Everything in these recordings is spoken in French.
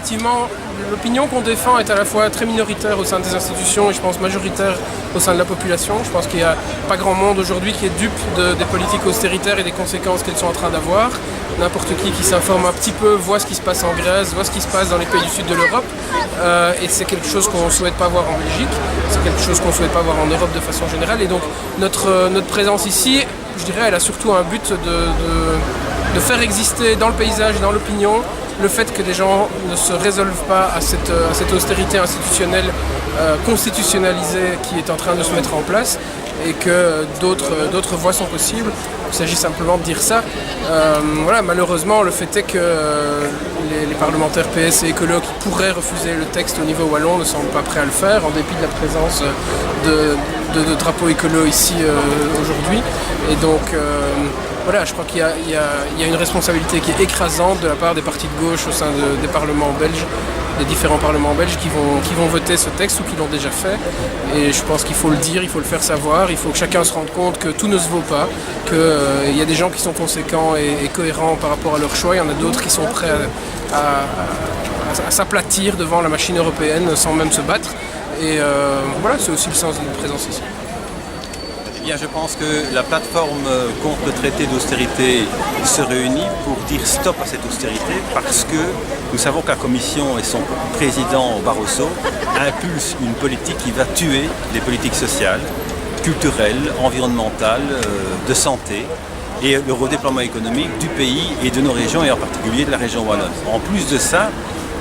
effectivement, l'opinion qu'on défend est à la fois très minoritaire au sein des institutions et je pense majoritaire au sein de la population. Je pense qu'il n'y a pas grand monde aujourd'hui qui est dupe des politiques austéritaires et des conséquences qu'elles sont en train d'avoir. N'importe qui s'informe un petit peu voit ce qui se passe en Grèce, voit ce qui se passe dans les pays du sud de l'Europe. Et c'est quelque chose qu'on ne souhaite pas voir en Belgique, c'est quelque chose qu'on ne souhaite pas voir en Europe de façon générale. Et donc notre présence ici, je dirais, elle a surtout un but de faire exister dans le paysage et dans l'opinion le fait que des gens ne se résolvent pas à cette austérité institutionnelle constitutionnalisée qui est en train de se mettre en place et que d'autres voies sont possibles. Il s'agit simplement de dire ça. Voilà, malheureusement, le fait est que les parlementaires PS et écolo qui pourraient refuser le texte au niveau wallon ne semblent pas prêts à le faire, en dépit de la présence de drapeaux écolo ici aujourd'hui. Et donc, voilà, je crois qu'il y a une responsabilité qui est écrasante de la part des partis de gauche au sein des parlements belges, des différents parlements belges qui vont voter ce texte ou qui l'ont déjà fait. Et je pense qu'il faut le dire, il faut le faire savoir, il faut que chacun se rende compte que tout ne se vaut pas, qu'il y a des gens qui sont conséquents et cohérents par rapport à leur choix, il y en a d'autres qui sont prêts à s'aplatir devant la machine européenne sans même se battre. Et voilà, c'est aussi le sens de notre présence ici. Bien, je pense que la plateforme contre le traité d'austérité se réunit pour dire stop à cette austérité parce que nous savons que la Commission et son président Barroso impulsent une politique qui va tuer les politiques sociales, culturelles, environnementales, de santé et le redéploiement économique du pays et de nos régions et en particulier de la région wallonne. En plus de ça,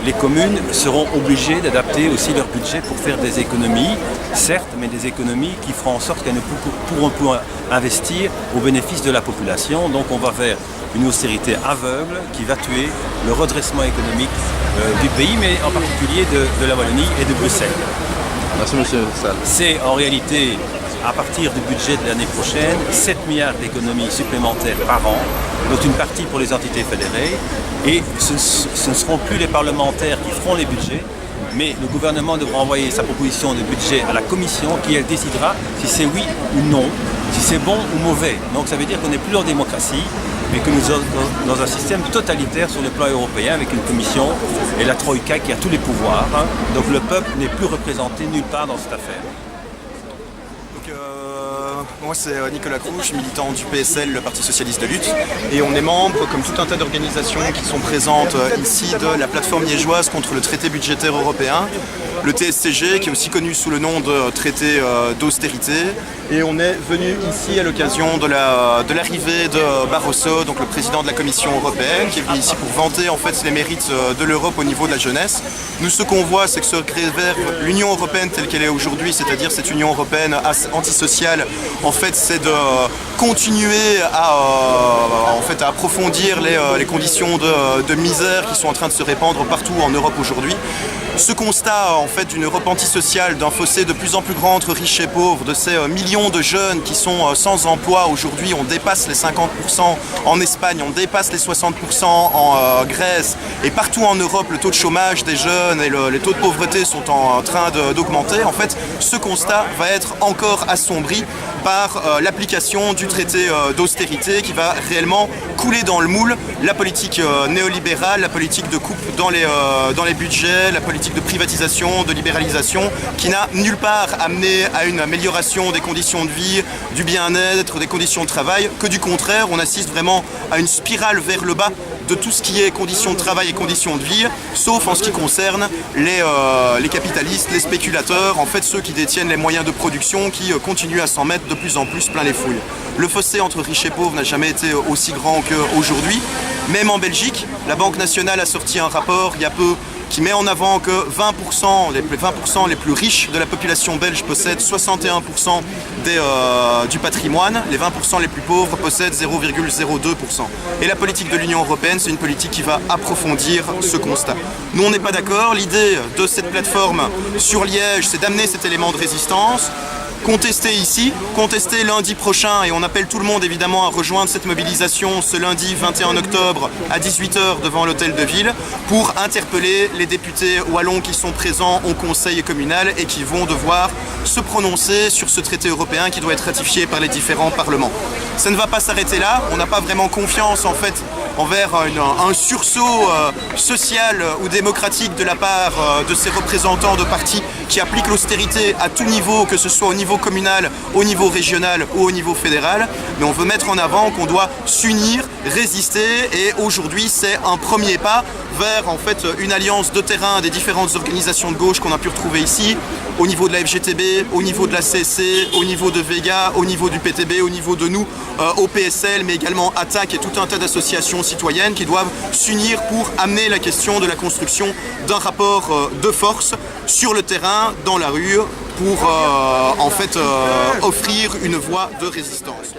les communes seront obligées d'adapter aussi leur budget pour faire des économies, certes, mais des économies qui feront en sorte qu'elles ne pourront plus investir au bénéfice de la population. Donc on va vers une austérité aveugle qui va tuer le redressement économique du pays, mais en particulier de la Wallonie et de Bruxelles. Merci monsieur Sall. C'est en réalité, à partir du budget de l'année prochaine, 7 milliards d'économies supplémentaires par an, dont une partie pour les entités fédérées. Et ce ne seront plus les parlementaires qui feront les budgets, mais le gouvernement devra envoyer sa proposition de budget à la Commission qui, elle, décidera si c'est oui ou non, si c'est bon ou mauvais. Donc ça veut dire qu'on n'est plus en démocratie, mais que nous sommes dans un système totalitaire sur le plan européen avec une Commission et la Troïka qui a tous les pouvoirs. Donc le peuple n'est plus représenté nulle part dans cette affaire. Moi c'est Nicolas Crou, je suis militant du PSL, le Parti Socialiste de Lutte, et on est membre, comme tout un tas d'organisations qui sont présentes ici, de la plateforme liégeoise contre le traité budgétaire européen, le TSCG, qui est aussi connu sous le nom de traité d'austérité. Et on est venu ici à l'occasion de l'arrivée de Barroso, donc le président de la Commission européenne, qui est venu ici pour vanter en fait les mérites de l'Europe au niveau de la jeunesse. Nous, ce qu'on voit, c'est que se révèle l'Union européenne telle qu'elle est aujourd'hui, c'est-à-dire cette Union européenne antisociale, en fait, c'est de continuer à approfondir les conditions de misère qui sont en train de se répandre partout en Europe aujourd'hui. Ce constat en fait d'une Europe antisociale, d'un fossé de plus en plus grand entre riches et pauvres, de ces millions de jeunes qui sont sans emploi aujourd'hui, on dépasse les 50% en Espagne, on dépasse les 60% en Grèce, et partout en Europe le taux de chômage des jeunes et les taux de pauvreté sont en train d'augmenter. En fait, ce constat va être encore assombri par l'application du traité d'austérité qui va réellement couler dans le moule la politique néolibérale, la politique de coupe dans les budgets, la politique de privatisation, de libéralisation, qui n'a nulle part amené à une amélioration des conditions de vie, du bien-être, des conditions de travail, que du contraire, on assiste vraiment à une spirale vers le bas de tout ce qui est conditions de travail et conditions de vie, sauf en ce qui concerne les capitalistes, les spéculateurs, en fait ceux qui détiennent les moyens de production, qui continuent à s'en mettre de plus en plus plein les fouilles. Le fossé entre riches et pauvres n'a jamais été aussi grand qu'aujourd'hui. Même en Belgique, la Banque nationale a sorti un rapport il y a peu qui met en avant que 20% les plus riches de la population belge possèdent 61% du patrimoine, les 20% les plus pauvres possèdent 0,02%. Et la politique de l'Union européenne, c'est une politique qui va approfondir ce constat. Nous, on n'est pas d'accord. L'idée de cette plateforme sur Liège, c'est d'amener cet élément de résistance, contester ici, contester lundi prochain, et on appelle tout le monde évidemment à rejoindre cette mobilisation ce lundi 21 octobre à 18 h devant l'hôtel de ville pour interpeller les députés wallons qui sont présents au conseil communal et qui vont devoir se prononcer sur ce traité européen qui doit être ratifié par les différents parlements. Ça ne va pas s'arrêter là, on n'a pas vraiment confiance en fait envers un sursaut social ou démocratique de la part de ces représentants de partis qui appliquent l'austérité à tout niveau, que ce soit au niveau communal, au niveau régional ou au niveau fédéral. Mais on veut mettre en avant qu'on doit s'unir, résister, et aujourd'hui c'est un premier pas vers en fait une alliance de terrain des différentes organisations de gauche qu'on a pu retrouver ici, au niveau de la FGTB, au niveau de la CSC, au niveau de Vega, au niveau du PTB, au niveau de nous, au PSL, mais également ATTAC et tout un tas d'associations citoyennes qui doivent s'unir pour amener la question de la construction d'un rapport de force sur le terrain, dans la rue, pour en fait offrir une voie de résistance.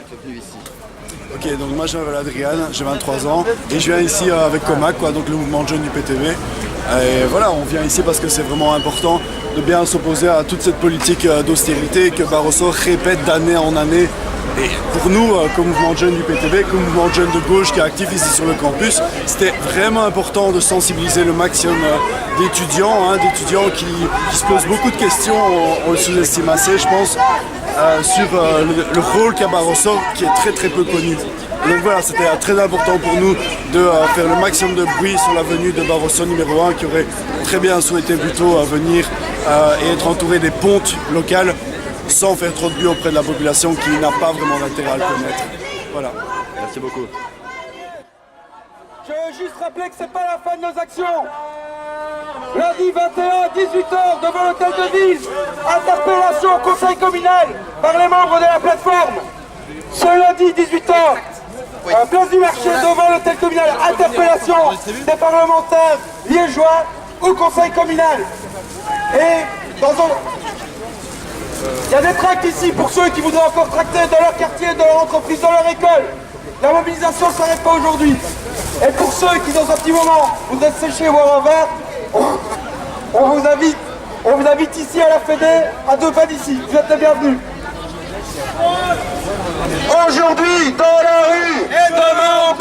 Ok, donc moi je m'appelle Adrien, j'ai 23 ans et je viens ici avec Comac, donc le mouvement de jeunes du PTB. Et voilà, on vient ici parce que c'est vraiment important de bien s'opposer à toute cette politique d'austérité que Barroso répète d'année en année. Et pour nous, comme mouvement de jeunes du PTB, comme mouvement de jeunes de gauche qui est actif ici sur le campus, c'était vraiment important de sensibiliser le maximum d'étudiants, qui se posent beaucoup de questions, on le sous-estime assez, je pense, sur le rôle qu'a Barroso, qui est très très peu connu. Donc voilà, c'était très important pour nous de faire le maximum de bruit sur la venue de Barroso numéro 1, qui aurait très bien souhaité plutôt venir et être entouré des pontes locales, sans faire trop de bruit auprès de la population qui n'a pas vraiment d'intérêt à le connaître. Voilà. Merci beaucoup. Je veux juste rappeler que c'est pas la fin de nos actions. Lundi 21 à 18h devant l'hôtel de ville, interpellation au conseil communal par les membres de la plateforme. Ce lundi 18h, place du marché devant l'hôtel communal, interpellation des parlementaires liégeois au conseil communal. Et dans un... Il y a des tracts ici pour ceux qui voudraient encore tracter dans leur quartier, dans leur entreprise, dans leur école. La mobilisation ne s'arrête pas aujourd'hui. Et pour ceux qui, dans un petit moment, voudraient se sécher, boire un verre, on vous invite ici à la Fédé, à 2 pas d'ici. Vous êtes les bienvenus. Aujourd'hui, dans la rue, et demain, on